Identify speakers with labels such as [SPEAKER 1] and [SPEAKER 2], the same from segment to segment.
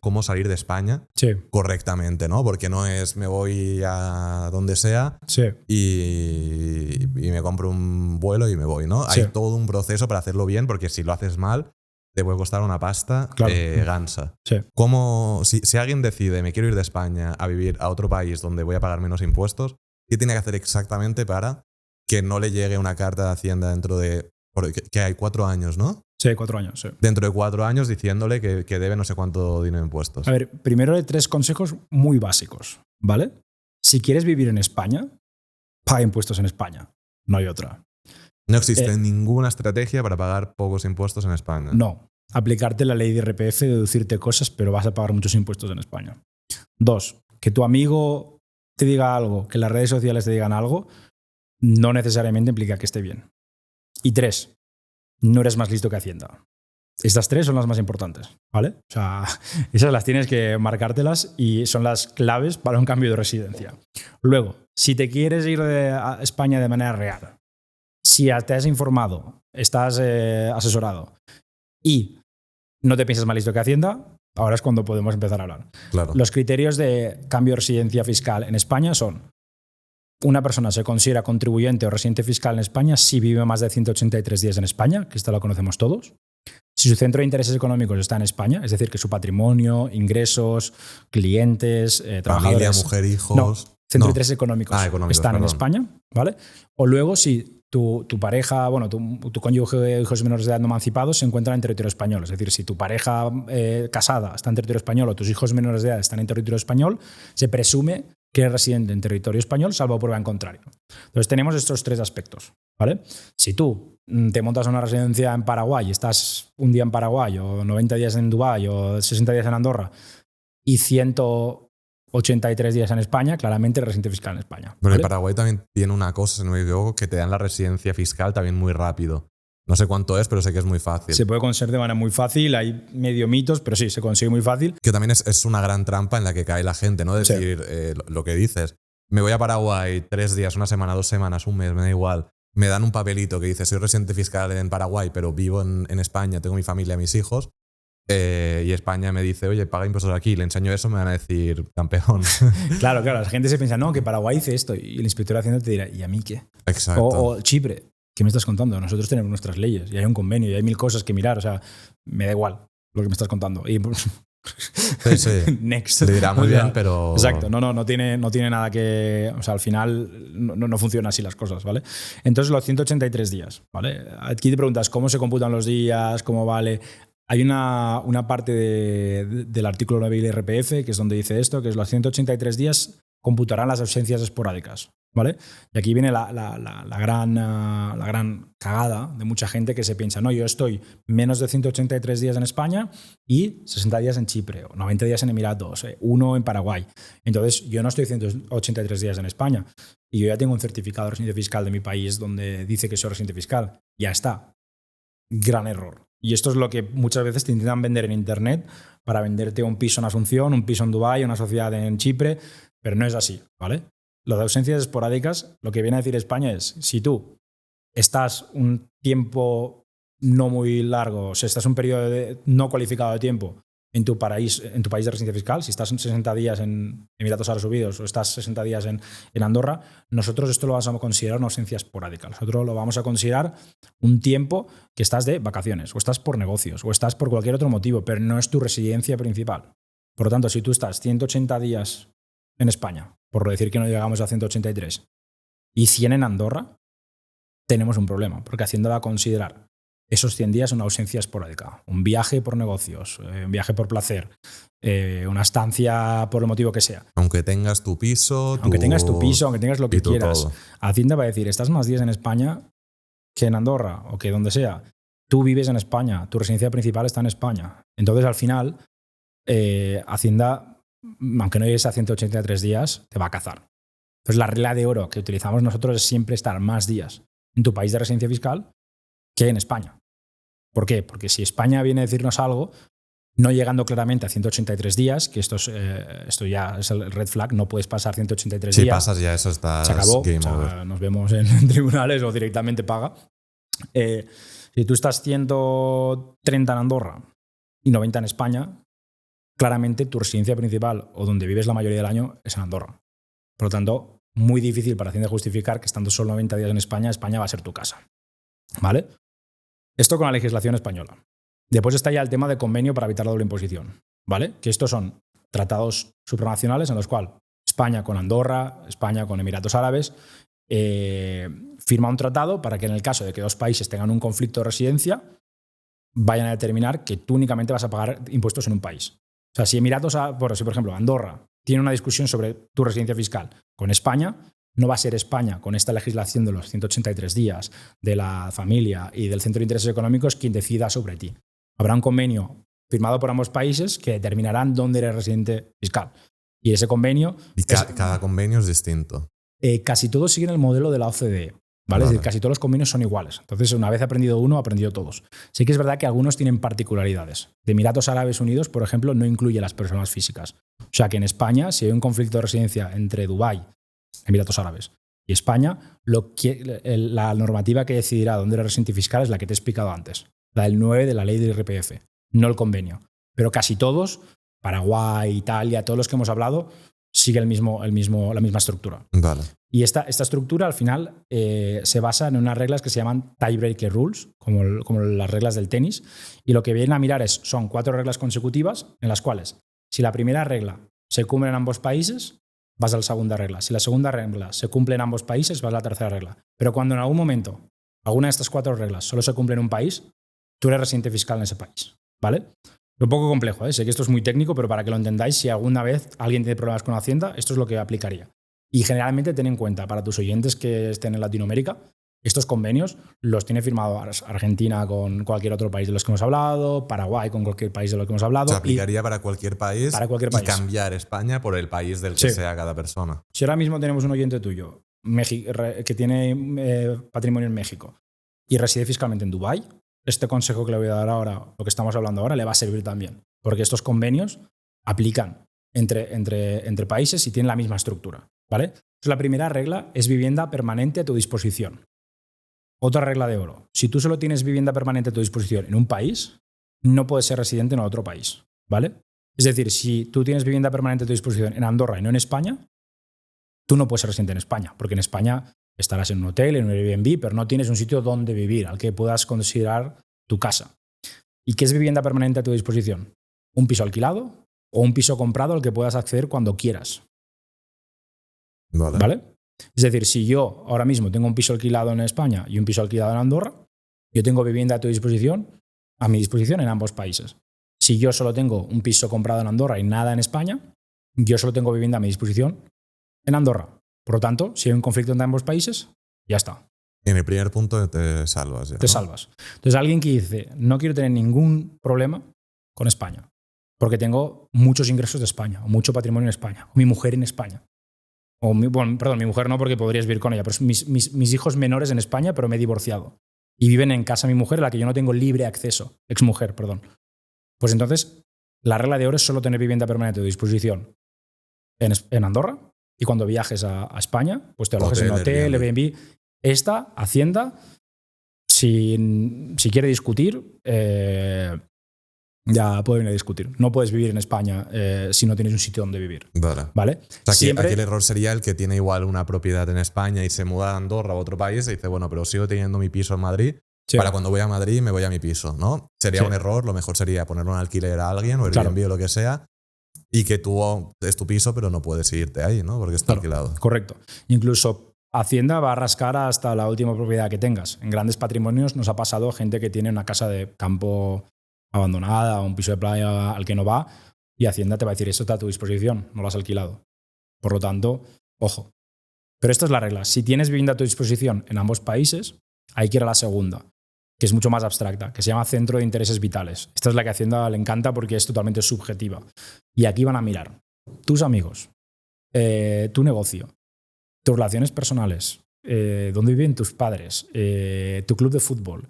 [SPEAKER 1] cómo salir de España
[SPEAKER 2] Sí.
[SPEAKER 1] correctamente, ¿no? Porque no es me voy a donde sea
[SPEAKER 2] Sí.
[SPEAKER 1] y me compro un vuelo y me voy, ¿no?
[SPEAKER 2] Sí.
[SPEAKER 1] Hay todo un proceso para hacerlo bien, porque si lo haces mal, te puede costar una pasta
[SPEAKER 2] Claro.
[SPEAKER 1] gansa.
[SPEAKER 2] Sí.
[SPEAKER 1] Si alguien decide, me quiero ir de España a vivir a otro país donde voy a pagar menos impuestos, ¿qué tiene que hacer exactamente para que no le llegue una carta de Hacienda dentro de... que hay 4 años, ¿no?
[SPEAKER 2] Sí, 4 años, sí.
[SPEAKER 1] Dentro de 4 años diciéndole que debe no sé cuánto dinero de impuestos.
[SPEAKER 2] A ver, primero hay 3 consejos muy básicos, ¿vale? Si quieres vivir en España, paga impuestos en España. No hay otra.
[SPEAKER 1] No existe ninguna estrategia para pagar pocos impuestos en España.
[SPEAKER 2] No. Aplicarte la ley de IRPF, deducirte cosas, pero vas a pagar muchos impuestos en España. 2. Que tu amigo te diga algo, que las redes sociales te digan algo, no necesariamente implica que esté bien. Y 3. No eres más listo que Hacienda. Estas 3 son las más importantes, ¿vale? O sea, esas las tienes que marcártelas y son las claves para un cambio de residencia. Luego, si te quieres ir a España de manera real, si te has informado, estás asesorado y no te piensas más listo que Hacienda, ahora es cuando podemos empezar a hablar.
[SPEAKER 1] Claro.
[SPEAKER 2] Los criterios de cambio de residencia fiscal en España son: una persona se considera contribuyente o residente fiscal en España si vive más de 183 días en España, que esta la conocemos todos. Si su centro de intereses económicos está en España, es decir, que su patrimonio, ingresos, clientes,
[SPEAKER 1] Familia,
[SPEAKER 2] trabajadores...
[SPEAKER 1] mujer, hijos...
[SPEAKER 2] No, centro de intereses económicos, están en
[SPEAKER 1] perdón.
[SPEAKER 2] España, ¿vale? O luego, si tu pareja, bueno, tu cónyuge de hijos menores de edad no emancipados se encuentran en territorio español. Es decir, si tu pareja casada está en territorio español o tus hijos menores de edad están en territorio español, se presume que eres residente en territorio español, salvo prueba en contrario. Entonces tenemos estos 3 aspectos, ¿vale? Si tú te montas una residencia en Paraguay y estás un día en Paraguay o 90 días en Dubái o 60 días en Andorra y 183 días en España, claramente eres residente fiscal en España.
[SPEAKER 1] Pero
[SPEAKER 2] ¿vale?
[SPEAKER 1] el Paraguay también tiene una cosa, si no me equivoco, que te dan la residencia fiscal también muy rápido. No sé cuánto es, pero sé que es muy fácil.
[SPEAKER 2] Se puede conseguir de manera muy fácil, hay medio mitos, pero sí, se consigue muy fácil.
[SPEAKER 1] Que también es una gran trampa en la que cae la gente, ¿no? Decir lo que dices. Me voy a Paraguay 3 días, 1 semana, 2 semanas, un mes, me da igual. Me dan un papelito que dice soy residente fiscal en Paraguay, pero vivo en España, tengo mi familia, mis hijos. Y España me dice, oye, paga impuestos aquí. Le enseño eso, me van a decir, campeón.
[SPEAKER 2] Claro, la gente se piensa, no, que Paraguay hice esto. Y el inspector de Hacienda te dirá, ¿y a mí qué?
[SPEAKER 1] Exacto.
[SPEAKER 2] O Chipre, ¿qué me estás contando? Nosotros tenemos nuestras leyes y hay un convenio y hay 1000 cosas que mirar. O sea, me da igual lo que me estás contando. Y
[SPEAKER 1] sí.
[SPEAKER 2] Next.
[SPEAKER 1] Le dirá muy bien, pero...
[SPEAKER 2] Exacto, no tiene nada que... O sea, al final no funciona así las cosas, ¿vale? Entonces, los 183 días, ¿vale? Aquí te preguntas, ¿cómo se computan los días? ¿Cómo vale? Hay una parte del artículo 9 del IRPF, que es donde dice esto, que es los 183 días computarán las ausencias esporádicas, ¿vale? Y aquí viene la gran cagada de mucha gente que se piensa, no, yo estoy menos de 183 días en España y 60 días en Chipre, o 90 días en Emiratos, 1 en Paraguay. Entonces, yo no estoy 183 días en España y yo ya tengo un certificado de residente fiscal de mi país donde dice que soy residente fiscal. Ya está. Gran error. Y esto es lo que muchas veces te intentan vender en Internet para venderte un piso en Asunción, un piso en Dubái, una sociedad en Chipre, pero no es así, ¿vale? Lo de ausencias esporádicas, lo que viene a decir España es, si tú estás un tiempo no muy largo, o sea, estás un periodo no cualificado de tiempo en tu país de residencia fiscal, si estás 60 días en Emiratos Árabes Unidos o estás 60 días en Andorra, nosotros esto lo vamos a considerar una ausencia esporádica. Nosotros lo vamos a considerar un tiempo que estás de vacaciones, o estás por negocios, o estás por cualquier otro motivo, pero no es tu residencia principal. Por lo tanto, si tú estás 180 días en España, por decir que no llegamos a 183, y 100 en Andorra, tenemos un problema, porque Hacienda va a considerar esos 100 días una ausencia esporádica. Un viaje por negocios, un viaje por placer, una estancia por el motivo que sea.
[SPEAKER 1] Aunque tengas tu piso...
[SPEAKER 2] Aunque tengas tu piso, aunque tengas lo que quieras.
[SPEAKER 1] Todo.
[SPEAKER 2] Hacienda va a decir, estás más días en España que en Andorra o que donde sea. Tú vives en España, tu residencia principal está en España. Entonces, al final, Hacienda, aunque no llegues a 183 días, te va a cazar. Entonces, la regla de oro que utilizamos nosotros es siempre estar más días en tu país de residencia fiscal que en España. ¿Por qué? Porque si España viene a decirnos algo, no llegando claramente a 183 días, que esto ya es el red flag, no puedes pasar 183 días.
[SPEAKER 1] Si pasas ya eso, está
[SPEAKER 2] se acabó,
[SPEAKER 1] game over.
[SPEAKER 2] Nos vemos en tribunales o directamente paga. Si tú estás 130 en Andorra y 90 en España, claramente tu residencia principal o donde vives la mayoría del año es en Andorra. Por lo tanto, muy difícil para Hacienda justificar que estando solo 90 días en España, España va a ser tu casa. ¿Vale? Esto con la legislación española. Después está ya el tema de convenio para evitar la doble imposición. ¿Vale? Que estos son tratados supranacionales en los cuales España con Andorra, España con Emiratos Árabes, firma un tratado para que en el caso de que dos países tengan un conflicto de residencia, vayan a determinar que tú únicamente vas a pagar impuestos en un país. O sea, si por ejemplo, Andorra tiene una discusión sobre tu residencia fiscal con España, no va a ser España, con esta legislación de los 183 días, de la familia y del Centro de Intereses Económicos, quien decida sobre ti. Habrá un convenio firmado por ambos países que determinarán dónde eres residente fiscal. Y ese convenio...
[SPEAKER 1] Y cada convenio es distinto.
[SPEAKER 2] Casi todos siguen el modelo de la OCDE. ¿Vale? Es decir, casi todos los convenios son iguales. Entonces, una vez aprendido uno, aprendido todos. Sí que es verdad que algunos tienen particularidades. De Emiratos Árabes Unidos, por ejemplo, no incluye las personas físicas. O sea que en España, si hay un conflicto de residencia entre Dubái, Emiratos Árabes, y España, la normativa que decidirá dónde eres residente fiscal es la que te he explicado antes. La del 9 de la ley del IRPF, no el convenio. Pero casi todos, Paraguay, Italia, todos los que hemos hablado, sigue la misma estructura.
[SPEAKER 1] Vale.
[SPEAKER 2] Y esta estructura al final se basa en unas reglas que se llaman tiebreaker rules, como las reglas del tenis, y lo que vienen a mirar son 4 reglas consecutivas en las cuales, si la primera regla se cumple en ambos países, vas a la segunda regla. Si la segunda regla se cumple en ambos países, vas a la tercera regla. Pero cuando en algún momento alguna de estas 4 reglas solo se cumple en un país, tú eres residente fiscal en ese país. ¿Vale? Un poco complejo, ¿eh? Sé que esto es muy técnico, pero para que lo entendáis, si alguna vez alguien tiene problemas con Hacienda, esto es lo que aplicaría. Y generalmente ten en cuenta, para tus oyentes que estén en Latinoamérica, estos convenios los tiene firmado Argentina con cualquier otro país de los que hemos hablado, Paraguay con cualquier país de los que hemos hablado.
[SPEAKER 1] Se aplicaría para cualquier país y cambiar España por el país del que sea cada persona.
[SPEAKER 2] Si ahora mismo tenemos un oyente tuyo que tiene patrimonio en México y reside fiscalmente en Dubái, este consejo que le voy a dar ahora, lo que estamos hablando ahora, le va a servir también. Porque estos convenios aplican entre países y tienen la misma estructura. ¿Vale? Entonces, la primera regla es vivienda permanente a tu disposición. Otra regla de oro. Si tú solo tienes vivienda permanente a tu disposición en un país, no puedes ser residente en otro país. ¿Vale? Es decir, si tú tienes vivienda permanente a tu disposición en Andorra y no en España, tú no puedes ser residente en España, porque en España estarás en un hotel, en un Airbnb, pero no tienes un sitio donde vivir, al que puedas considerar tu casa. ¿Y qué es vivienda permanente a tu disposición? Un piso alquilado o un piso comprado al que puedas acceder cuando quieras. ¿Vale? Es decir, si yo ahora mismo tengo un piso alquilado en España y un piso alquilado en Andorra, yo tengo vivienda a mi disposición en ambos países. Si yo solo tengo un piso comprado en Andorra y nada en España, yo solo tengo vivienda a mi disposición en Andorra. Por lo tanto, si hay un conflicto entre ambos países, ya está.
[SPEAKER 1] En el primer punto te salvas.
[SPEAKER 2] Te salvas. Entonces, alguien que dice, no quiero tener ningún problema con España, porque tengo muchos ingresos de España, o mucho patrimonio en España, o mi mujer en España. Mi mujer no, porque podrías vivir con ella, pero mis hijos menores en España, pero me he divorciado. Y viven en casa de mi mujer, a la que yo no tengo libre acceso. Exmujer, perdón. Pues entonces, la regla de oro es solo tener vivienda permanente a disposición en Andorra. Y cuando viajes a España, pues te alojes en un hotel, Airbnb. Esta Hacienda, si quiere discutir, ya puede venir a discutir. No puedes vivir en España si no tienes un sitio donde vivir. ¿Vale?
[SPEAKER 1] O sea, aquí el error sería el que tiene igual una propiedad en España y se muda a Andorra o a otro país y dice, bueno, pero sigo teniendo mi piso en Madrid. Sí. Para cuando voy a Madrid me voy a mi piso, ¿no? Sería un error. Lo mejor sería ponerlo en alquiler a alguien o Airbnb o lo que sea. Y que tú es tu piso, pero no puedes irte ahí, ¿no? Porque está alquilado.
[SPEAKER 2] Correcto. Incluso Hacienda va a rascar hasta la última propiedad que tengas. En grandes patrimonios nos ha pasado gente que tiene una casa de campo abandonada o un piso de playa al que no va y Hacienda te va a decir, esto está a tu disposición, no lo has alquilado. Por lo tanto, ojo. Pero esta es la regla. Si tienes vivienda a tu disposición en ambos países, hay que ir a la segunda, que es mucho más abstracta, que se llama Centro de Intereses Vitales. Esta es la que a Hacienda le encanta porque es totalmente subjetiva. Y aquí van a mirar tus amigos, tu negocio, tus relaciones personales, dónde viven tus padres, tu club de fútbol,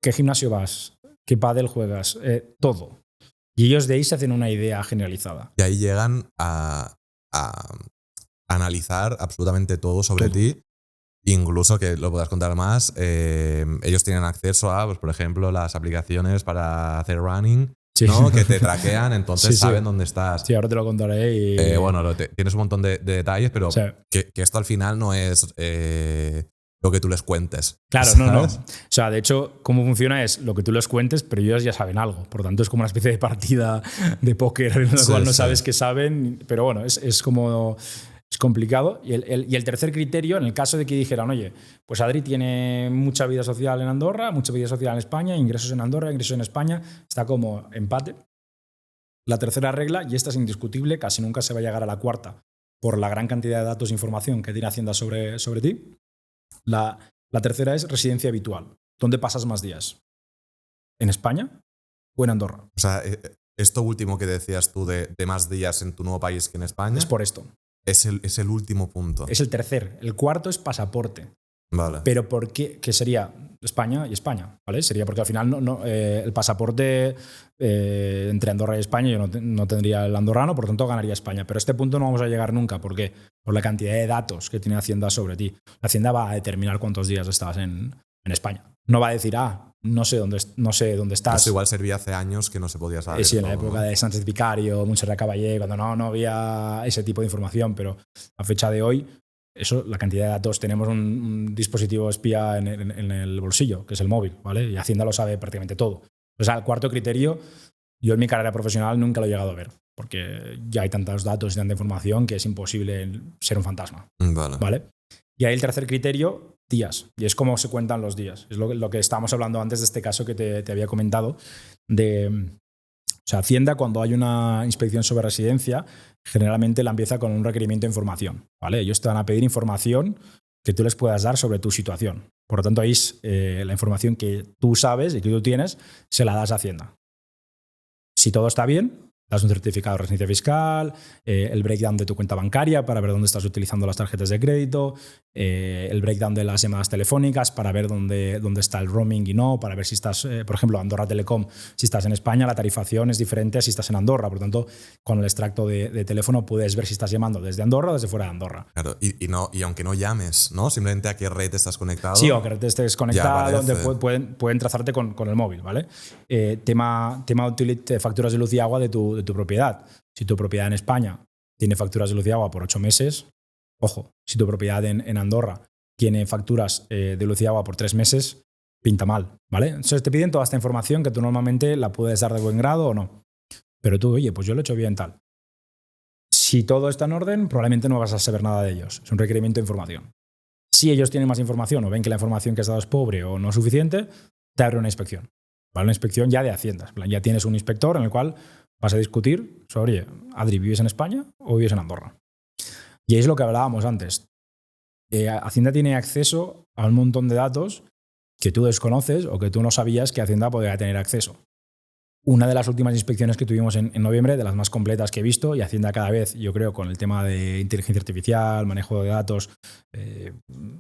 [SPEAKER 2] qué gimnasio vas, qué pádel juegas, todo. Y ellos de ahí se hacen una idea generalizada.
[SPEAKER 1] Y ahí llegan a analizar absolutamente todo sobre ti. Incluso, que lo puedas contar más, ellos tienen acceso a, pues, por ejemplo, las aplicaciones para hacer running
[SPEAKER 2] Sí.
[SPEAKER 1] ¿no? Que te traquean, entonces
[SPEAKER 2] Sí, sí.
[SPEAKER 1] saben dónde estás.
[SPEAKER 2] Sí, ahora te lo contaré. Y...
[SPEAKER 1] Bueno, tienes un montón de detalles, pero
[SPEAKER 2] Sí.
[SPEAKER 1] que esto al final no es lo que tú les cuentes.
[SPEAKER 2] Claro,
[SPEAKER 1] ¿sabes?
[SPEAKER 2] no. O sea, de hecho, cómo funciona es lo que tú les cuentes, pero ellos ya saben algo. Por lo tanto, es como una especie de partida de póker en la cual no sabes que saben, pero bueno, es como... Es complicado. Y el tercer criterio, en el caso de que dijeran, oye, pues Adri tiene mucha vida social en Andorra, mucha vida social en España, ingresos en Andorra, ingresos en España, está como empate. La tercera regla, y esta es indiscutible, casi nunca se va a llegar a la cuarta por la gran cantidad de datos e información que tiene Hacienda sobre ti. La tercera es residencia habitual. ¿Dónde pasas más días? ¿En España o en Andorra?
[SPEAKER 1] O sea, esto último que decías tú de más días en tu nuevo país que en España.
[SPEAKER 2] Es por esto.
[SPEAKER 1] Es el último punto.
[SPEAKER 2] Es el tercer. El cuarto es pasaporte.
[SPEAKER 1] Vale.
[SPEAKER 2] Pero ¿por qué? Que sería España y España, ¿vale? Sería porque al final el pasaporte entre Andorra y España, yo no tendría el andorrano, por lo tanto ganaría España. Pero a este punto no vamos a llegar nunca. ¿Por qué? Por la cantidad de datos que tiene Hacienda sobre ti. La Hacienda va a determinar cuántos días estás en España. No va a decir, no sé dónde estás.
[SPEAKER 1] Eso igual servía hace años que no se podía saber.
[SPEAKER 2] Sí, en la época de Sánchez Vicario, Montserrat Caballé, cuando no había ese tipo de información, pero a fecha de hoy, eso, la cantidad de datos, tenemos un dispositivo espía en el bolsillo, que es el móvil, ¿vale? Y Hacienda lo sabe prácticamente todo. O sea, el cuarto criterio, yo en mi carrera profesional nunca lo he llegado a ver, porque ya hay tantos datos y tanta información que es imposible ser un fantasma. ¿Vale? Y ahí el tercer criterio, días. Y es cómo se cuentan los días. Es lo que estábamos hablando antes de este caso que te había comentado. O sea, Hacienda, cuando hay una inspección sobre residencia, generalmente la empieza con un requerimiento de información. ¿Vale? Ellos te van a pedir información que tú les puedas dar sobre tu situación. Por lo tanto, ahí la información que tú sabes y que tú tienes, se la das a Hacienda. Si todo está bien, das un certificado de residencia fiscal, el breakdown de tu cuenta bancaria para ver dónde estás utilizando las tarjetas de crédito, el breakdown de las llamadas telefónicas para ver dónde está el roaming y no, para ver si estás, por ejemplo, Andorra Telecom, si estás en España, la tarifación es diferente a si estás en Andorra. Por lo tanto, con el extracto de teléfono puedes ver si estás llamando desde Andorra o desde fuera de Andorra.
[SPEAKER 1] Claro, y aunque no llames, ¿no? Simplemente a qué red estás conectado.
[SPEAKER 2] Sí, o que estés conectado, donde pueden trazarte con el móvil, ¿vale? Tema de facturas de luz y agua de tu propiedad. Si tu propiedad en España tiene facturas de luz y agua por 8 meses, ojo, si tu propiedad en Andorra tiene facturas de luz y agua por 3 meses, pinta mal, ¿vale? Entonces te piden toda esta información que tú normalmente la puedes dar de buen grado o no. Pero tú, oye, pues yo lo he hecho bien tal. Si todo está en orden, probablemente no vas a saber nada de ellos. Es un requerimiento de información. Si ellos tienen más información o ven que la información que has dado es pobre o no suficiente, te abre una inspección. ¿Vale? Una inspección ya de Hacienda. Ya tienes un inspector en el cual vas a discutir sobre, oye, Adri, ¿vives en España o vives en Andorra? Y ahí es lo que hablábamos antes. Hacienda tiene acceso a un montón de datos que tú desconoces o que tú no sabías que Hacienda podía tener acceso. Una de las últimas inspecciones que tuvimos en noviembre, de las más completas que he visto, y Hacienda cada vez, yo creo, con el tema de inteligencia artificial, manejo de datos,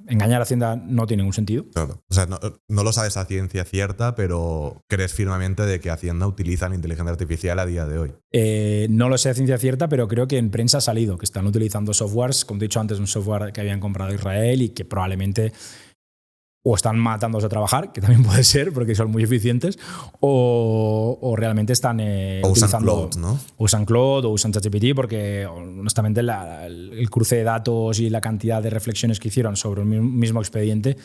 [SPEAKER 2] engañar a Hacienda no tiene ningún sentido.
[SPEAKER 1] Claro. O sea, no lo sabes a ciencia cierta, pero crees firmemente de que Hacienda utiliza la inteligencia artificial a día de hoy.
[SPEAKER 2] No lo sé a ciencia cierta, pero creo que en prensa ha salido que están utilizando softwares, como te he dicho antes, un software que habían comprado Israel y que probablemente o están matándose a trabajar, que también puede ser porque son muy eficientes, o realmente están utilizando
[SPEAKER 1] Cloud, ¿no?
[SPEAKER 2] Usan Cloud o usan ChatGPT, porque honestamente el cruce de datos y la cantidad de reflexiones que hicieron sobre un mismo expediente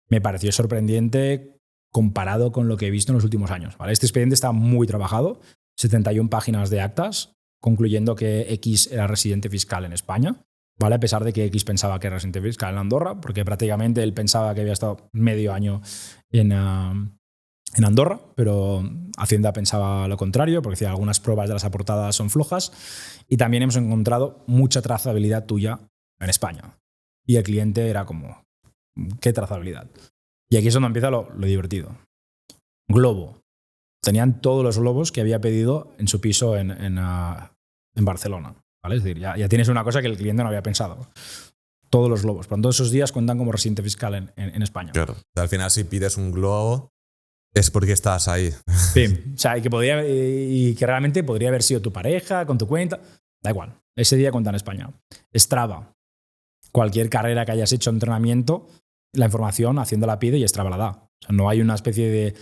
[SPEAKER 2] me pareció sorprendente comparado con lo que he visto en los últimos años. ¿Vale? Este expediente está muy trabajado, 71 páginas de actas, concluyendo que X era residente fiscal en España. ¿Vale? A pesar de que X pensaba que era residente fiscal en Andorra, porque prácticamente él pensaba que había estado medio año en Andorra, pero Hacienda pensaba lo contrario, porque decía, algunas pruebas de las aportadas son flojas, y también hemos encontrado mucha trazabilidad tuya en España. Y el cliente era como, ¿qué trazabilidad? Y aquí es donde empieza lo divertido. Globo. Tenían todos los globos que había pedido en su piso en Barcelona. ¿Vale? Es decir, ya tienes una cosa que el cliente no había pensado. Todos los globos. Pero todos esos días cuentan como residente fiscal en España.
[SPEAKER 1] Claro. O sea, al final, si pides un globo, es porque estás ahí.
[SPEAKER 2] Sí. O sea, y que realmente podría haber sido tu pareja, con tu cuenta. Da igual. Ese día cuenta en España. Strava. Cualquier carrera que hayas hecho, entrenamiento, la información Hacienda la pide y Strava la da. O sea, no hay una especie de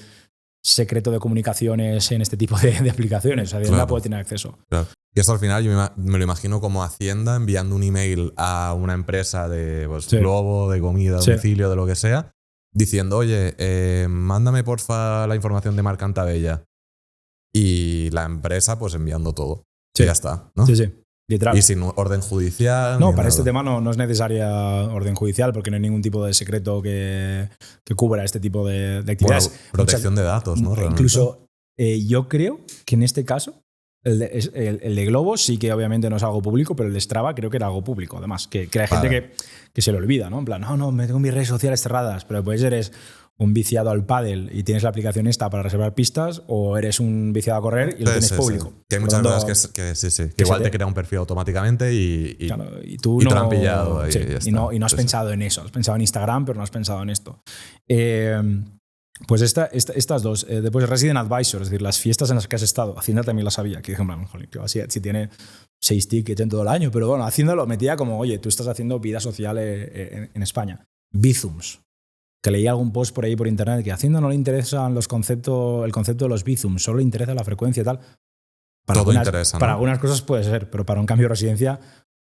[SPEAKER 2] secreto de comunicaciones en este tipo de aplicaciones. Hacienda puede tener acceso.
[SPEAKER 1] Claro. Y esto al final yo me lo imagino como Hacienda enviando un email a una empresa de Globo, de comida, domicilio, de lo que sea, diciendo, oye, mándame porfa la información de Marc Cantabella. Y la empresa pues enviando todo. Y ya está, ¿no?
[SPEAKER 2] Sí. Literal.
[SPEAKER 1] Y sin orden judicial.
[SPEAKER 2] No, para este tema no es necesaria orden judicial porque no hay ningún tipo de secreto que cubra este tipo de actividades.
[SPEAKER 1] Bueno, protección de datos, ¿no? Realmente.
[SPEAKER 2] Incluso yo creo que en este caso el de Globo sí que obviamente no es algo público, pero el de Strava creo que era algo público, además. Que hay gente que se lo olvida, ¿no? En plan, no, me tengo mis redes sociales cerradas, pero pues eres un viciado al pádel y tienes la aplicación esta para reservar pistas, o eres un viciado a correr y lo tienes público.
[SPEAKER 1] Sí. Que hay muchas cosas que igual te crea un perfil automáticamente y
[SPEAKER 2] tú
[SPEAKER 1] te lo han pillado.
[SPEAKER 2] Y no has pensado en eso. Has pensado en Instagram, pero no has pensado en esto. Pues estas dos. Después Resident Advisor, es decir, las fiestas en las que has estado. Hacienda también las sabía. Que dije, si tiene 6 tickets en todo el año. Pero bueno, Hacienda lo metía como, oye, tú estás haciendo vida social en España. Bizums. Que leí algún post por ahí por internet que a Hacienda no le interesan el concepto de los bizums, solo le interesa la frecuencia y tal.
[SPEAKER 1] Todo interesa, ¿no?
[SPEAKER 2] Para algunas cosas puede ser, pero para un cambio de residencia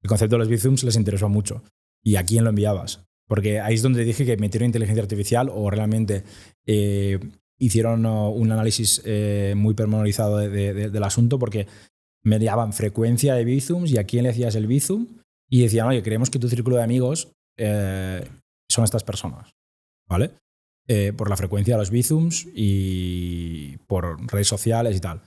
[SPEAKER 2] el concepto de los bizums les interesó mucho. ¿Y a quién lo enviabas? Porque ahí es donde dije que metieron inteligencia artificial o realmente hicieron un análisis muy pormenorizado del asunto, porque me daban frecuencia de bizums y a quién le hacías el bizum y decían, oye, creemos que tu círculo de amigos son estas personas. ¿Vale? Por la frecuencia de los bizums y por redes sociales y tal.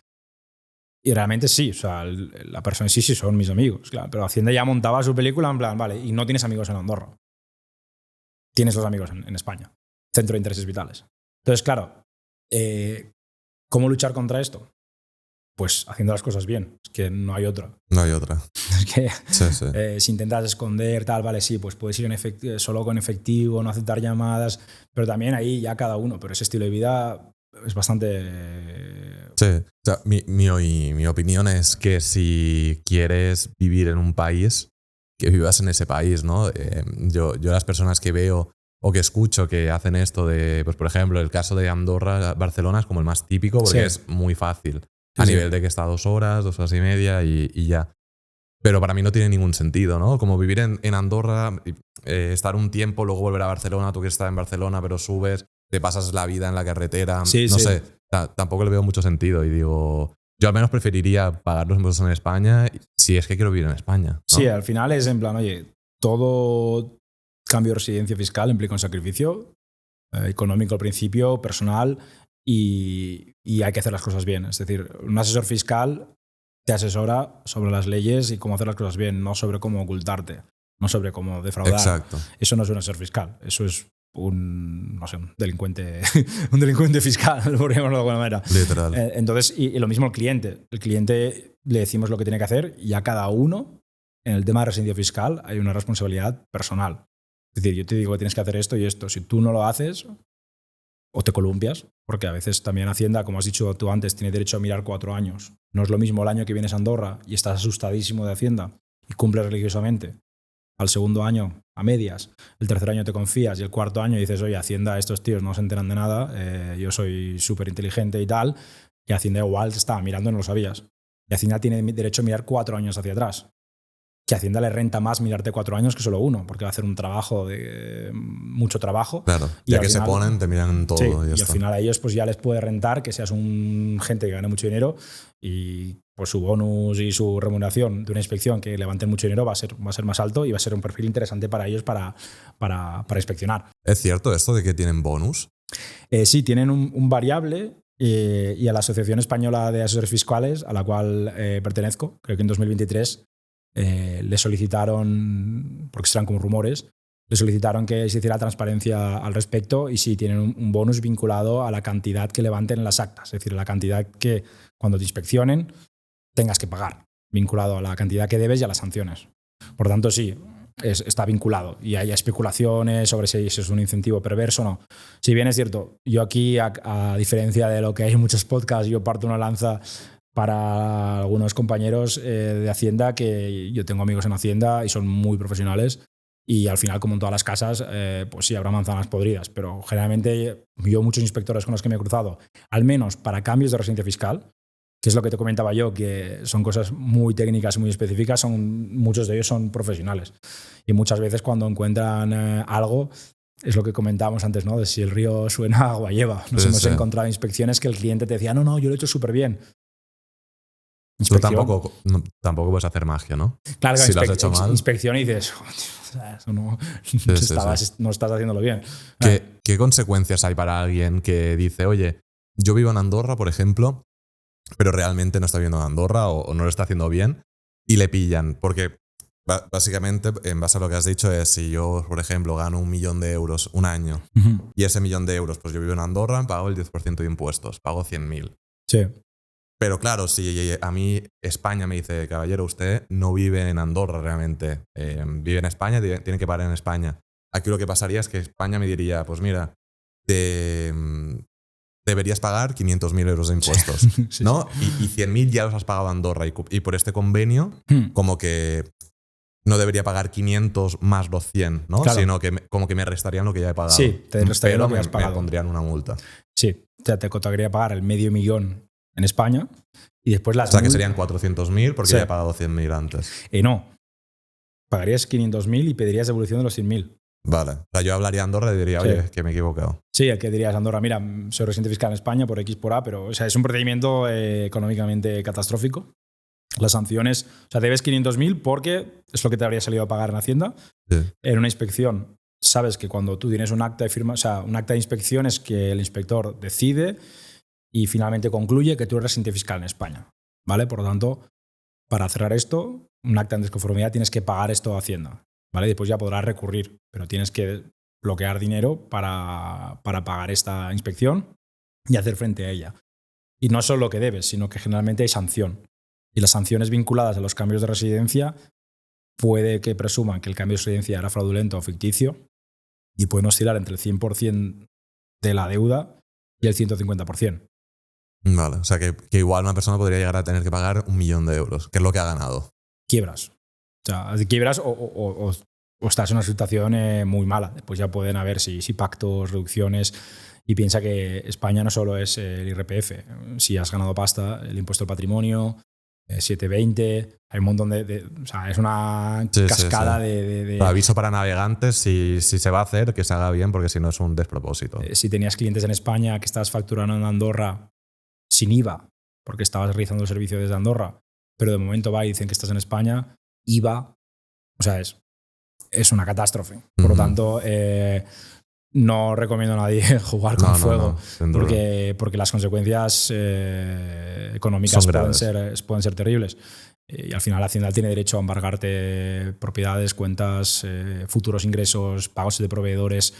[SPEAKER 2] Y realmente sí, o sea, la persona sí son mis amigos, claro. Pero Hacienda ya montaba su película en plan, vale, y no tienes amigos en Andorra. Tienes los amigos en España. Centro de Intereses Vitales. Entonces, claro, ¿cómo luchar contra esto? Pues haciendo las cosas bien. Es que no hay otra.
[SPEAKER 1] No hay otra.
[SPEAKER 2] Es que si intentas esconder, tal, vale, sí, pues puedes ir solo con efectivo, no aceptar llamadas, pero también ahí ya cada uno. Pero ese estilo de vida es bastante...
[SPEAKER 1] Sí. O sea, mi opinión es que si quieres vivir en un país, que vivas en ese país, ¿no? Yo las personas que veo o que escucho que hacen esto de, pues por ejemplo, el caso de Andorra, Barcelona es como el más típico porque es muy fácil. A nivel de que está 2 horas, 2 horas y media y ya. Pero para mí no tiene ningún sentido, ¿no? Como vivir en Andorra, estar un tiempo, luego volver a Barcelona, tú quieres estar en Barcelona, pero subes, te pasas la vida en la carretera. No sé, tampoco le veo mucho sentido. Y digo, yo al menos preferiría pagar los impuestos en España si es que quiero vivir en España, ¿no? Sí,
[SPEAKER 2] al final es en plan, oye, todo cambio de residencia fiscal implica un sacrificio económico al principio, personal, y hay que hacer las cosas bien. Es decir, un asesor fiscal te asesora sobre las leyes y cómo hacer las cosas bien, no sobre cómo ocultarte, no sobre cómo defraudar.
[SPEAKER 1] Exacto.
[SPEAKER 2] Eso no es un asesor fiscal, eso es un delincuente, un delincuente fiscal, por llamarlo de alguna manera.
[SPEAKER 1] Literal.
[SPEAKER 2] Entonces, y lo mismo el cliente. El cliente le decimos lo que tiene que hacer y a cada uno, en el tema de residencia fiscal, hay una responsabilidad personal. Es decir, yo te digo que tienes que hacer esto y esto. Si tú no lo haces, o te columpias, porque a veces también Hacienda, como has dicho tú antes, tiene derecho a mirar 4 años. No es lo mismo el año que vienes a Andorra y estás asustadísimo de Hacienda y cumples religiosamente. Al segundo año, a medias. El tercer año te confías y el cuarto año dices, oye, Hacienda, estos tíos no se enteran de nada, yo soy súper inteligente y tal, y Hacienda igual te estaba mirando y no lo sabías. Y Hacienda tiene derecho a mirar 4 años hacia atrás. Que a Hacienda le renta más mirarte 4 años que solo 1, porque va a hacer un trabajo mucho trabajo.
[SPEAKER 1] Claro, ya que final, se ponen, te miran todo.
[SPEAKER 2] Sí,
[SPEAKER 1] y
[SPEAKER 2] al final a ellos pues ya les puede rentar que seas un gente que gane mucho dinero y pues su bonus y su remuneración de una inspección que levanten mucho dinero va a ser más alto y va a ser un perfil interesante para ellos para inspeccionar.
[SPEAKER 1] ¿Es cierto esto de que tienen bonus?
[SPEAKER 2] Sí, tienen un variable y a la Asociación Española de Asesores Fiscales, a la cual pertenezco, creo que en 2023, le solicitaron, porque serán como rumores, le solicitaron que se hiciera transparencia al respecto y sí, tienen un bonus vinculado a la cantidad que levanten en las actas, es decir, la cantidad que cuando te inspeccionen tengas que pagar, vinculado a la cantidad que debes y a las sanciones. Por tanto, sí, está vinculado y hay especulaciones sobre si es un incentivo perverso o no. Si bien es cierto, yo aquí, a diferencia de lo que hay en muchos podcasts, yo parto una lanza para algunos compañeros de Hacienda, que yo tengo amigos en Hacienda y son muy profesionales Y al final, como en todas las casas, pues sí, habrá manzanas podridas. Pero generalmente yo, muchos inspectores con los que me he cruzado, al menos para cambios de residencia fiscal, que es lo que te comentaba yo, que son cosas muy técnicas, muy específicas, muchos de ellos son profesionales. Y muchas veces cuando encuentran algo, es lo que comentábamos antes, ¿no? De si el río suena, agua lleva. Nos hemos encontrado inspecciones que el cliente te decía, no, yo lo he hecho súper bien.
[SPEAKER 1] Tú tampoco puedes hacer magia, ¿no?
[SPEAKER 2] Claro,
[SPEAKER 1] si lo has hecho mal.
[SPEAKER 2] Inspección y dices, eso no estás haciéndolo bien.
[SPEAKER 1] ¿Qué consecuencias hay para alguien que dice, oye, yo vivo en Andorra, por ejemplo, pero realmente no está viviendo en Andorra o no lo está haciendo bien y le pillan? Porque básicamente, en base a lo que has dicho, es si yo, por ejemplo, gano 1 millón de euros un año y ese 1 millón de euros, pues yo vivo en Andorra, pago el 10% de impuestos, pago 100.000.
[SPEAKER 2] Sí.
[SPEAKER 1] Pero claro, si a mí España me dice, caballero, usted no vive en Andorra realmente, vive en España, tiene que pagar en España. Aquí lo que pasaría es que España me diría, pues mira, deberías pagar 500.000 euros de impuestos, sí, ¿no? Y 100.000 ya los has pagado a Andorra y por este convenio como que no debería pagar 500 más los 100, ¿no?
[SPEAKER 2] Claro.
[SPEAKER 1] Sino que como que me restarían lo que ya he pagado.
[SPEAKER 2] Sí, te restarían lo que has pagado.
[SPEAKER 1] Me pondrían una multa.
[SPEAKER 2] Sí, o sea, te tocaría pagar el 500.000 en España y después las...
[SPEAKER 1] O sea, que serían 400.000 porque ya he pagado 100.000 antes.
[SPEAKER 2] No. Pagarías 500.000 y pedirías devolución de los 100.000.
[SPEAKER 1] Vale. O sea, yo hablaría a Andorra y diría, oye, que me he equivocado.
[SPEAKER 2] Sí, el que dirías a Andorra, mira, soy residente fiscal en España por X por A, pero o sea, es un procedimiento económicamente catastrófico. Las sanciones, o sea, debes 500.000 porque es lo que te habría salido a pagar en Hacienda.
[SPEAKER 1] Sí.
[SPEAKER 2] En una inspección, sabes que cuando tú tienes un acta de firma, o sea, un acta de inspección es que el inspector decide y finalmente concluye que tú eres residente fiscal en España, ¿vale? Por lo tanto, para cerrar esto, un acta en desconformidad tienes que pagar esto a Hacienda, ¿vale? Después ya podrás recurrir, pero tienes que bloquear dinero para pagar esta inspección y hacer frente a ella. Y no solo lo que debes, sino que generalmente hay sanción. Y las sanciones vinculadas a los cambios de residencia puede que presuman que el cambio de residencia era fraudulento o ficticio y pueden oscilar entre el 100% de la deuda y el 150%.
[SPEAKER 1] Vale, o sea que igual una persona podría llegar a tener que pagar 1 millón de euros, que es lo que ha ganado.
[SPEAKER 2] Quiebras. O sea, quiebras o estás en una situación muy mala. Después ya pueden haber si pactos, reducciones. Y piensa que España no solo es el IRPF. Si has ganado pasta, el impuesto al patrimonio, 720, hay un montón o sea, es una cascada de...
[SPEAKER 1] Aviso para navegantes, si se va a hacer, que se haga bien, porque si no es un despropósito.
[SPEAKER 2] Si tenías clientes en España que estabas facturando en Andorra sin IVA, porque estabas realizando el servicio desde Andorra, pero de momento va y dicen que estás en España, IVA, o sea, es una catástrofe. Por lo tanto, no recomiendo a nadie jugar con fuego, porque las consecuencias económicas pueden ser terribles. Y al final la Hacienda tiene derecho a embargarte propiedades, cuentas, futuros ingresos, pagos de proveedores.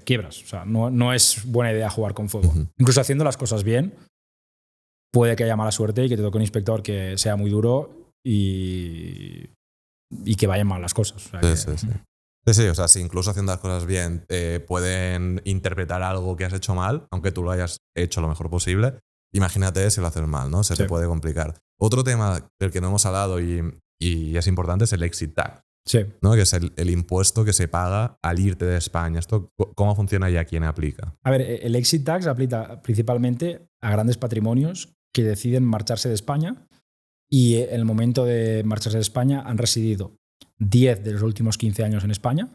[SPEAKER 2] Quiebras. O sea, no es buena idea jugar con fuego. Incluso haciendo las cosas bien, puede que haya mala suerte y que te toque un inspector que sea muy duro y que vayan mal las cosas. O sea,
[SPEAKER 1] Sí, o sea, si incluso haciendo las cosas bien pueden interpretar algo que has hecho mal, aunque tú lo hayas hecho lo mejor posible, imagínate si lo haces mal, ¿no? Se te puede complicar. Otro tema del que no hemos hablado y es importante es el exit tax, ¿no? Que es el impuesto que se paga al irte de España. ¿Esto cómo funciona y a quién aplica?
[SPEAKER 2] A ver, el exit tax aplica principalmente a grandes patrimonios que deciden marcharse de España y en el momento de marcharse de España han residido 10 de los últimos 15 años en España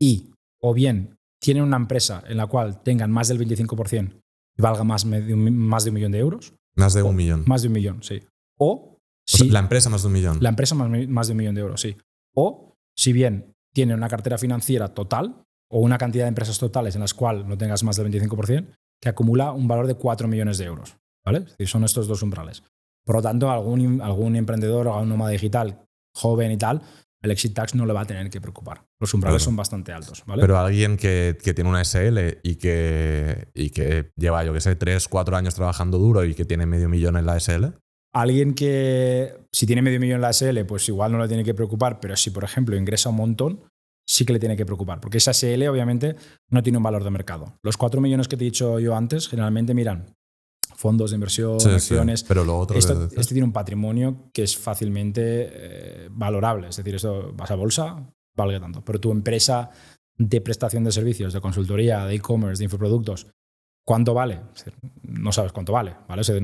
[SPEAKER 2] y o bien tienen una empresa en la cual tengan más del 25% y valga más de 1 millón de euros.
[SPEAKER 1] Más de 1 millón.
[SPEAKER 2] Más de 1 millón, sí.
[SPEAKER 1] O sea, la empresa más de 1 millón.
[SPEAKER 2] La empresa más de 1 millón de euros, sí. O si bien tienen una cartera financiera total o una cantidad de empresas totales en las cuales no tengas más del 25%, que acumula un valor de 4 millones de euros. ¿Vale? Es decir, son estos dos umbrales. Por lo tanto, algún emprendedor o algún nómada digital joven y tal, el exit tax no le va a tener que preocupar. Los umbrales son bastante altos, ¿vale?
[SPEAKER 1] Pero alguien que tiene una SL y que lleva, yo qué sé, 3-4 años trabajando duro y que tiene medio millón en la SL.
[SPEAKER 2] Alguien que, si tiene medio millón en la SL, pues igual no le tiene que preocupar, pero si, por ejemplo, ingresa un montón, sí que le tiene que preocupar, porque esa SL, obviamente, no tiene un valor de mercado. Los 4 millones que te he dicho yo antes, generalmente miran fondos de inversión,
[SPEAKER 1] Sí,
[SPEAKER 2] acciones.
[SPEAKER 1] sí, pero lo otro
[SPEAKER 2] Este tiene un patrimonio que es fácilmente valorable. Es decir, esto vas a bolsa, valga tanto. Pero tu empresa de prestación de servicios, de consultoría, de e-commerce, de infoproductos, ¿cuánto vale? No sabes cuánto vale, ¿vale? O sea,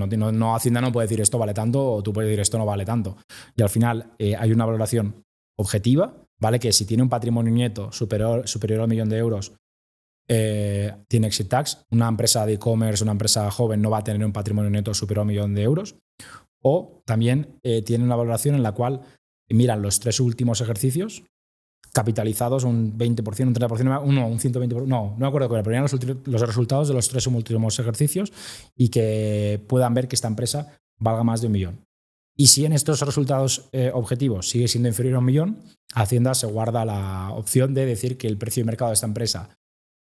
[SPEAKER 2] Hacienda no puede decir esto vale tanto o tú puedes decir esto no vale tanto. Y al final hay una valoración objetiva, ¿vale? Que si tiene un patrimonio neto superior al 1.000.000 de euros, tiene exit tax. Una empresa de e-commerce, una empresa joven no va a tener un patrimonio neto superior a 1.000.000 de euros. O también tiene una valoración en la cual miran los 3 últimos ejercicios capitalizados un 20%, un 30%, un 120%, no me acuerdo cuál, pero eran los resultados de los 3 últimos ejercicios y que puedan ver que esta empresa valga más de 1.000.000. Y si en estos resultados objetivos sigue siendo inferior a 1.000.000, Hacienda se guarda la opción de decir que el precio de mercado de esta empresa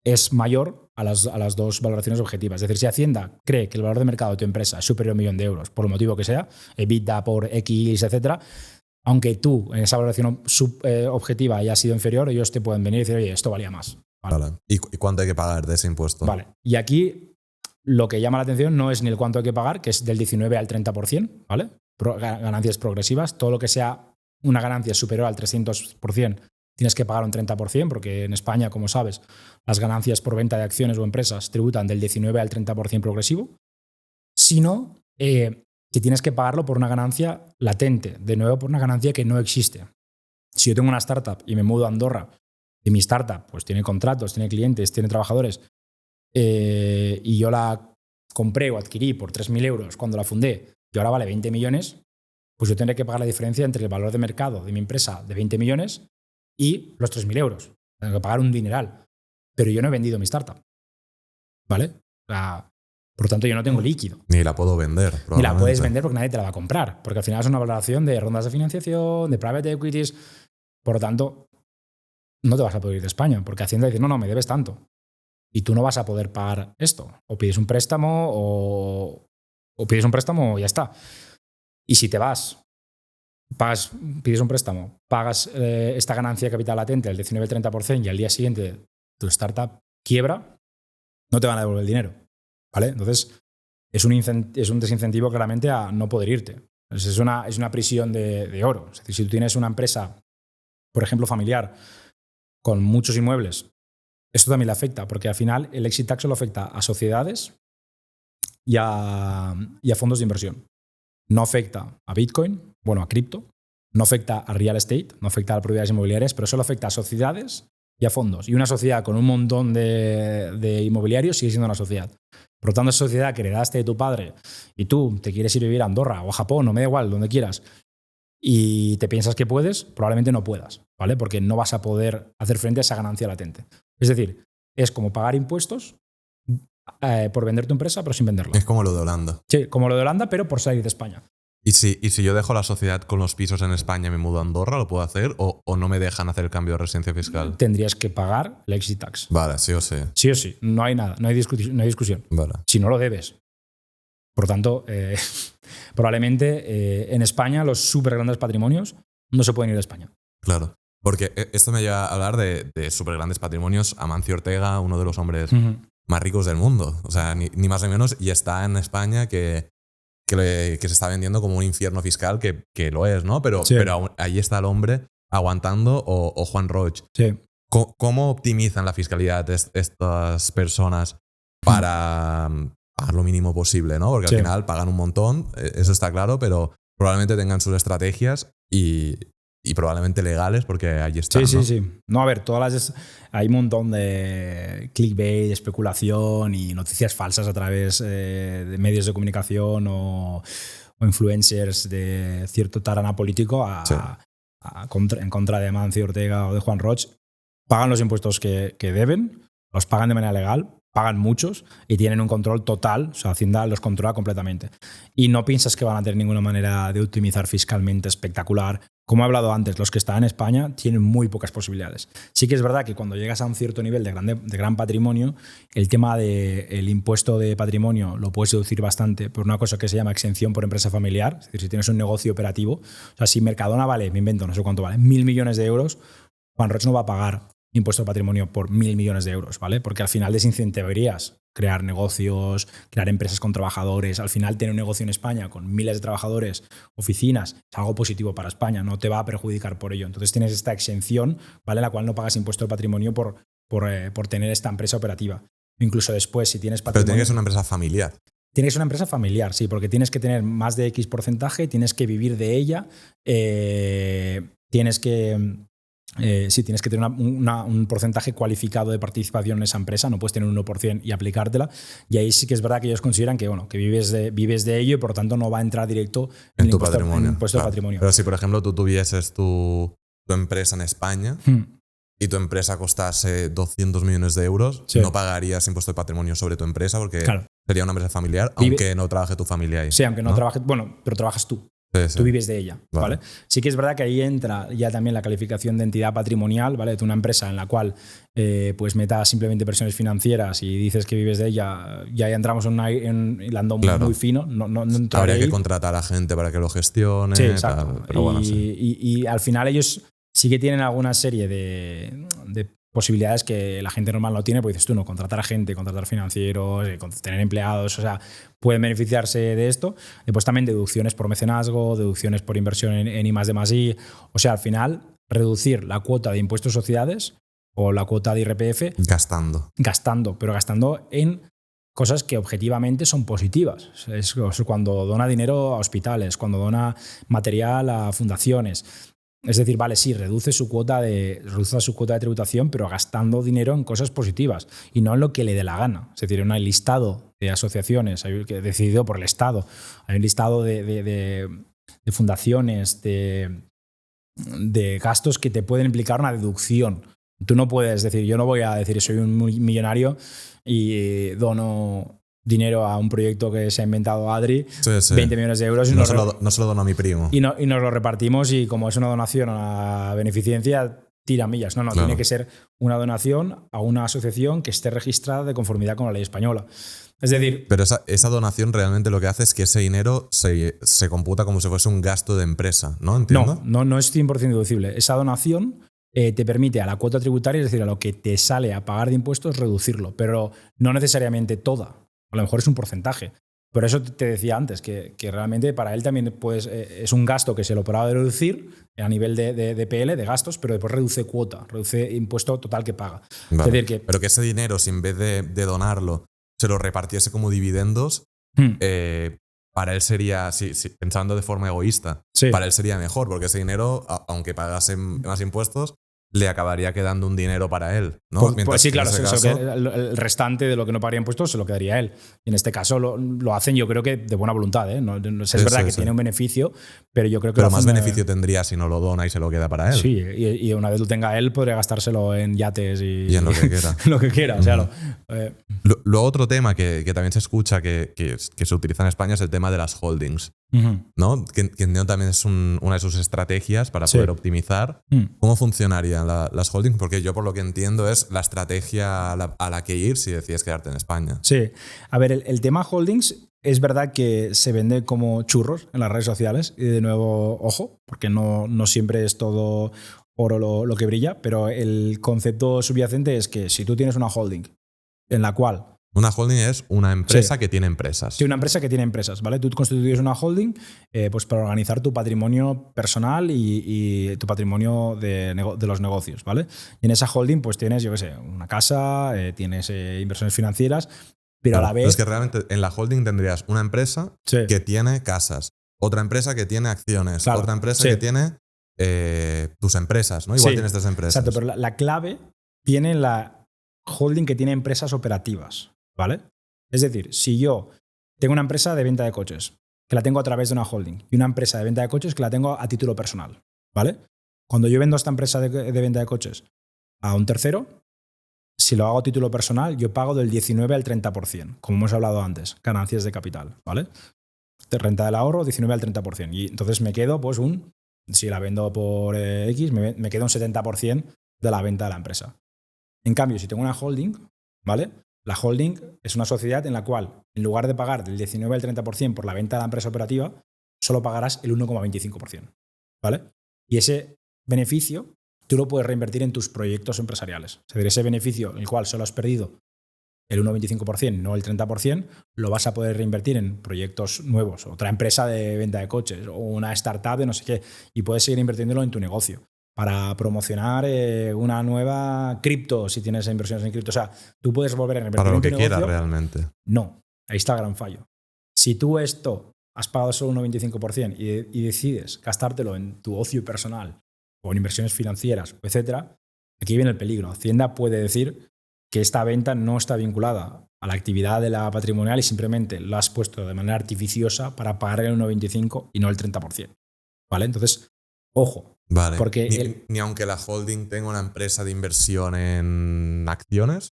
[SPEAKER 2] es mayor a las 2 valoraciones objetivas. Es decir, si Hacienda cree que el valor de mercado de tu empresa es superior a 1.000.000 de euros, por el motivo que sea, EBITDA por X, etcétera, aunque tú en esa valoración objetiva haya sido inferior, ellos te pueden venir y decir, oye, esto valía más.
[SPEAKER 1] Vale. ¿Y cuánto hay que pagar de ese impuesto?
[SPEAKER 2] Vale. Y aquí lo que llama la atención no es ni el cuánto hay que pagar, que es del 19 al 30%, ¿vale? Ganancias progresivas. Todo lo que sea una ganancia superior al 300%, tienes que pagar un 30%, porque en España, como sabes, las ganancias por venta de acciones o empresas tributan del 19 al 30% progresivo. Sino que tienes que pagarlo por una ganancia latente, de nuevo por una ganancia que no existe. Si yo tengo una startup y me mudo a Andorra y mi startup pues tiene contratos, tiene clientes, tiene trabajadores y yo la compré o adquirí por 3.000 euros cuando la fundé y ahora vale 20 millones, pues yo tendré que pagar la diferencia entre el valor de mercado de mi empresa de 20 millones y los 3.000 euros. Tengo que pagar un dineral. Pero yo no he vendido mi startup. ¿Vale? Por lo tanto, yo no tengo líquido.
[SPEAKER 1] Ni la puedo vender.
[SPEAKER 2] Ni la puedes vender porque nadie te la va a comprar. Porque al final es una valoración de rondas de financiación, de private equities. Por lo tanto, no te vas a poder ir de España. Porque Hacienda dice, no, me debes tanto. Y tú no vas a poder pagar esto. O pides un préstamo o pides un préstamo y ya está. Y si te vas, pides un préstamo, pagas esta ganancia de capital latente del 19-30% y al día siguiente tu startup quiebra, no te van a devolver el dinero. ¿Vale? Entonces, es un desincentivo claramente a no poder irte. Es una prisión de oro. Es decir, si tú tienes una empresa, por ejemplo, familiar, con muchos inmuebles, esto también le afecta, porque al final el exit tax solo afecta a sociedades y a fondos de inversión. No afecta a Bitcoin, bueno, a cripto, no afecta a real estate, no afecta a propiedades inmobiliarias, pero solo afecta a sociedades y a fondos. Y una sociedad con un montón de inmobiliarios sigue siendo una sociedad. Por lo tanto, esa sociedad que heredaste de tu padre y tú te quieres ir a vivir a Andorra o a Japón, o me da igual, donde quieras, y te piensas que puedes, probablemente no puedas, ¿vale? Porque no vas a poder hacer frente a esa ganancia latente. Es decir, es como pagar impuestos por vender tu empresa, pero sin venderla.
[SPEAKER 1] Es como lo de Holanda.
[SPEAKER 2] Sí, como lo de Holanda, pero por salir de España.
[SPEAKER 1] ¿Y si yo dejo la sociedad con los pisos en España y me mudo a Andorra, lo puedo hacer o no me dejan hacer el cambio de residencia fiscal?
[SPEAKER 2] Tendrías que pagar el exit tax.
[SPEAKER 1] Vale, sí o sí.
[SPEAKER 2] Sí o sí, no hay nada, no hay discusión.
[SPEAKER 1] Vale.
[SPEAKER 2] Si no lo debes. Por lo tanto, probablemente en España los súper grandes patrimonios no se pueden ir de España.
[SPEAKER 1] Claro, porque esto me lleva a hablar de súper grandes patrimonios. Amancio Ortega, uno de los hombres más ricos del mundo, o sea, ni más ni menos, y está en España que se está vendiendo como un infierno fiscal, que lo es, ¿no? Pero ahí está el hombre aguantando, o Juan Roig.
[SPEAKER 2] Sí.
[SPEAKER 1] ¿Cómo optimizan la fiscalidad estas personas para pagar lo mínimo posible, ¿no? Porque al final pagan un montón, eso está claro, pero probablemente tengan sus estrategias y probablemente legales, porque ahí están.
[SPEAKER 2] Sí. No, a ver, hay un montón de clickbait, de especulación y noticias falsas a través de medios de comunicación o influencers de cierto tarana político en contra de Amancio Ortega o de Juan Roig. Pagan los impuestos que deben, los pagan de manera legal, pagan muchos y tienen un control total, o sea, Hacienda los controla completamente. Y no piensas que van a tener ninguna manera de optimizar fiscalmente espectacular. Como he hablado antes, los que están en España tienen muy pocas posibilidades. Sí que es verdad que cuando llegas a un cierto nivel de gran patrimonio, el tema del impuesto de patrimonio lo puedes deducir bastante por una cosa que se llama exención por empresa familiar. Es decir, si tienes un negocio operativo, o sea, si Mercadona vale, me invento, no sé cuánto vale, 1.000 millones de euros, Juan Roig no va a pagar impuesto de patrimonio por 1.000 millones de euros, ¿vale? Porque al final desincentivarías crear negocios, crear empresas con trabajadores. Al final, tener un negocio en España con miles de trabajadores, oficinas, es algo positivo para España, no te va a perjudicar por ello. Entonces tienes esta exención, ¿vale? En la cual no pagas impuesto de patrimonio por tener esta empresa operativa. Incluso después, si tienes patrimonio...
[SPEAKER 1] Pero tiene que ser una empresa familiar.
[SPEAKER 2] Tiene que ser una empresa familiar, sí, porque tienes que tener más de X porcentaje, tienes que vivir de ella, tienes que tener un porcentaje cualificado de participación en esa empresa, no puedes tener un 1% y aplicártela. Y ahí sí que es verdad que ellos consideran que, bueno, que vives de ello y por lo tanto no va a entrar directo
[SPEAKER 1] en tu patrimonio.
[SPEAKER 2] En el impuesto de patrimonio.
[SPEAKER 1] Pero si, por ejemplo, tú tuvieses tu empresa en España y tu empresa costase 200 millones de euros,
[SPEAKER 2] sí,
[SPEAKER 1] no pagarías impuesto de patrimonio sobre tu empresa porque sería una empresa familiar, aunque no trabaje tu familia ahí.
[SPEAKER 2] Sí, aunque no trabajes, bueno, pero trabajas tú.
[SPEAKER 1] Sí.
[SPEAKER 2] Tú vives de ella, ¿vale? Sí que es verdad que ahí entra ya también la calificación de entidad patrimonial, ¿vale? De una empresa en la cual pues metas simplemente inversiones financieras y dices que vives de ella, ya entramos en un hilando muy fino. No
[SPEAKER 1] habría que contratar a gente para que lo gestione.
[SPEAKER 2] Sí, exacto.
[SPEAKER 1] Tal, pero bueno,
[SPEAKER 2] y al final ellos sí que tienen alguna serie de posibilidades que la gente normal no tiene, porque dices tú, no, contratar a gente, contratar financieros, tener empleados, o sea, pueden beneficiarse de esto. Después también deducciones por mecenazgo, deducciones por inversión en I+D+I. O sea, al final, reducir la cuota de impuestos sociedades o la cuota de IRPF. Pero gastando en cosas que objetivamente son positivas. Es cuando dona dinero a hospitales, cuando dona material a fundaciones. Es decir, vale, sí, reduce su cuota de tributación, pero gastando dinero en cosas positivas y no en lo que le dé la gana. Es decir, en un listado de asociaciones decidido por el Estado. Hay un listado de fundaciones, de gastos que te pueden implicar una deducción. Tú no puedes decir, yo no voy a decir soy un millonario y dono dinero a un proyecto que se ha inventado Adri, 20 millones de euros. Y
[SPEAKER 1] no se lo dono a mi primo.
[SPEAKER 2] Y nos lo repartimos y como es una donación a beneficencia, tira millas. No, tiene que ser una donación a una asociación que esté registrada de conformidad con la ley española. Es decir...
[SPEAKER 1] Pero esa donación realmente lo que hace es que ese dinero se computa como si fuese un gasto de empresa, ¿no? ¿Entiendo?
[SPEAKER 2] No es 100% deducible. Esa donación te permite a la cuota tributaria, es decir, a lo que te sale a pagar de impuestos, reducirlo, pero no necesariamente toda. A lo mejor es un porcentaje. Por eso te decía antes que realmente para él también es un gasto que se lo podrá deducir a nivel de PL, de gastos, pero después reduce cuota, reduce impuesto total que paga.
[SPEAKER 1] Vale. Es decir, pero que ese dinero, si en vez de donarlo, se lo repartiese como dividendos, para él sería, pensando de forma egoísta, para él sería mejor, porque ese dinero, aunque pagase más impuestos, le acabaría quedando un dinero para él, ¿no?
[SPEAKER 2] Pues sí, claro, el restante de lo que no pagaría impuestos se lo quedaría él. Y en este caso lo hacen, yo creo que de buena voluntad, ¿eh? No, es verdad que tiene un beneficio, pero yo creo que...
[SPEAKER 1] Pero más beneficio tendría si no lo dona y se lo queda para él.
[SPEAKER 2] Sí, y una vez lo tenga él, podría gastárselo en yates y
[SPEAKER 1] en lo que quiera.
[SPEAKER 2] Lo que quiera, o sea,
[SPEAKER 1] Luego otro tema que también se escucha que se utiliza en España es el tema de las holdings, ¿no? Que también es una de sus estrategias para poder optimizar. ¿Cómo funcionarían las holdings? Porque yo, por lo que entiendo, es la estrategia a la que ir si decides quedarte en España.
[SPEAKER 2] Sí. A ver, el tema holdings es verdad que se vende como churros en las redes sociales y de nuevo, ojo, porque no siempre es todo oro lo que brilla, pero el concepto subyacente es que si tú tienes una holding en la cual...
[SPEAKER 1] Una holding es una empresa que tiene empresas.
[SPEAKER 2] Sí, una empresa que tiene empresas, ¿vale? Tú constituyes una holding pues para organizar tu patrimonio personal y tu patrimonio de los negocios, ¿vale? Y en esa holding pues tienes, yo qué sé, una casa, tienes inversiones financieras, pero a la vez...
[SPEAKER 1] Pero es que realmente en la holding tendrías una empresa que tiene casas, otra empresa que tiene acciones, otra empresa que tiene tus empresas, ¿no? Igual tienes 3 empresas.
[SPEAKER 2] Exacto, pero la clave tiene en la holding que tiene empresas operativas, ¿vale? Es decir, si yo tengo una empresa de venta de coches que la tengo a través de una holding y una empresa de venta de coches que la tengo a título personal, ¿vale? Cuando yo vendo esta empresa de venta de coches a un tercero, si lo hago a título personal, yo pago del 19 al 30%, como hemos hablado antes, ganancias de capital, ¿vale? De renta del ahorro, 19 al 30%. Y entonces me quedo, pues si la vendo por X, me queda un 70% de la venta de la empresa. En cambio, si tengo una holding, ¿vale? La holding es una sociedad en la cual, en lugar de pagar del 19 al 30% por la venta de la empresa operativa, solo pagarás el 1,25%, ¿vale? Y ese beneficio tú lo puedes reinvertir en tus proyectos empresariales. Es decir, ese beneficio en el cual solo has perdido el 1,25%, no el 30%, lo vas a poder reinvertir en proyectos nuevos, otra empresa de venta de coches o una startup de no sé qué, y puedes seguir invirtiéndolo en tu negocio para promocionar una nueva cripto, si tienes inversiones en cripto. O sea, tú puedes volver a invertir
[SPEAKER 1] para lo
[SPEAKER 2] en tu
[SPEAKER 1] que quieras
[SPEAKER 2] negocio.
[SPEAKER 1] realmente.
[SPEAKER 2] No, ahí está el gran fallo. Si tú esto has pagado solo un 95% y decides gastártelo en tu ocio personal o en inversiones financieras, etcétera, aquí viene el peligro. Hacienda puede decir que esta venta no está vinculada a la actividad de la patrimonial y simplemente la has puesto de manera artificiosa para pagar el 1,25% y no el 30%. ¿Vale? Entonces, ojo.
[SPEAKER 1] Vale.
[SPEAKER 2] Porque
[SPEAKER 1] ni aunque la holding tenga una empresa de inversión en acciones.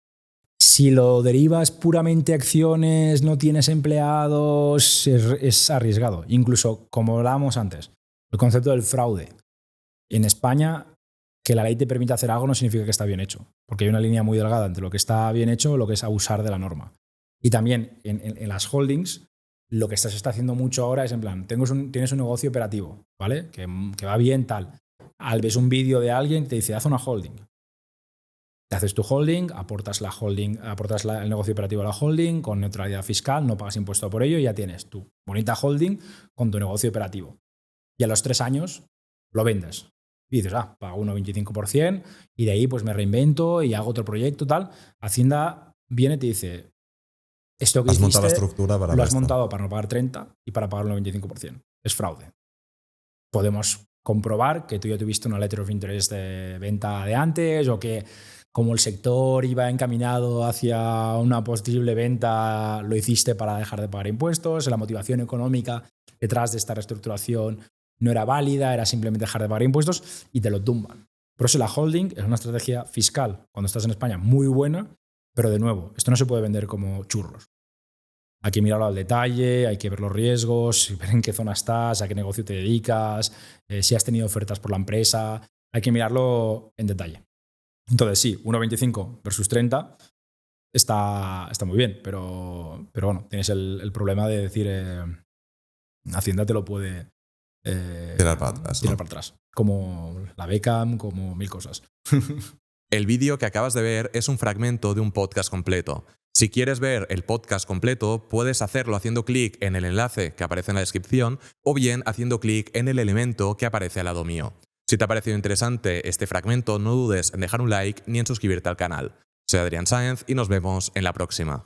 [SPEAKER 2] Si lo derivas puramente a acciones, no tienes empleados, es arriesgado. Incluso, como hablábamos antes, el concepto del fraude. En España, que la ley te permita hacer algo no significa que está bien hecho, porque hay una línea muy delgada entre lo que está bien hecho y lo que es abusar de la norma. Y también en las holdings, lo que se está haciendo mucho ahora es en plan, tienes un negocio operativo, ¿vale? Que va bien, tal. Ves un vídeo de alguien, te dice, haz una holding. Te haces tu holding, aportas el negocio operativo a la holding con neutralidad fiscal, no pagas impuesto por ello y ya tienes tu bonita holding con tu negocio operativo. Y a los 3 años lo vendes. Y dices, pago 1,25% y de ahí pues me reinvento y hago otro proyecto, tal. Hacienda viene y te dice, esto que
[SPEAKER 1] has
[SPEAKER 2] hiciste
[SPEAKER 1] montado la estructura para
[SPEAKER 2] lo has
[SPEAKER 1] esto.
[SPEAKER 2] montado para no pagar 30 y para pagar el 95%. Es fraude. Podemos comprobar que tú ya tuviste una letter of interest de venta de antes o que como el sector iba encaminado hacia una posible venta, lo hiciste para dejar de pagar impuestos, la motivación económica detrás de esta reestructuración no era válida, era simplemente dejar de pagar impuestos y te lo tumban. Por eso la holding es una estrategia fiscal, cuando estás en España, muy buena, pero de nuevo, esto no se puede vender como churros. Hay que mirarlo al detalle, hay que ver los riesgos, ver en qué zona estás, a qué negocio te dedicas, si has tenido ofertas por la empresa, hay que mirarlo en detalle. Entonces sí, 1,25 versus 30 está muy bien, pero bueno, tienes el problema de decir Hacienda te lo puede
[SPEAKER 1] tirar para atrás.
[SPEAKER 2] Tirar para atrás, como la Beckham, como mil cosas.
[SPEAKER 1] El vídeo que acabas de ver es un fragmento de un podcast completo. Si quieres ver el podcast completo, puedes hacerlo haciendo clic en el enlace que aparece en la descripción o bien haciendo clic en el elemento que aparece al lado mío. Si te ha parecido interesante este fragmento, no dudes en dejar un like ni en suscribirte al canal. Soy Adrián Sáenz y nos vemos en la próxima.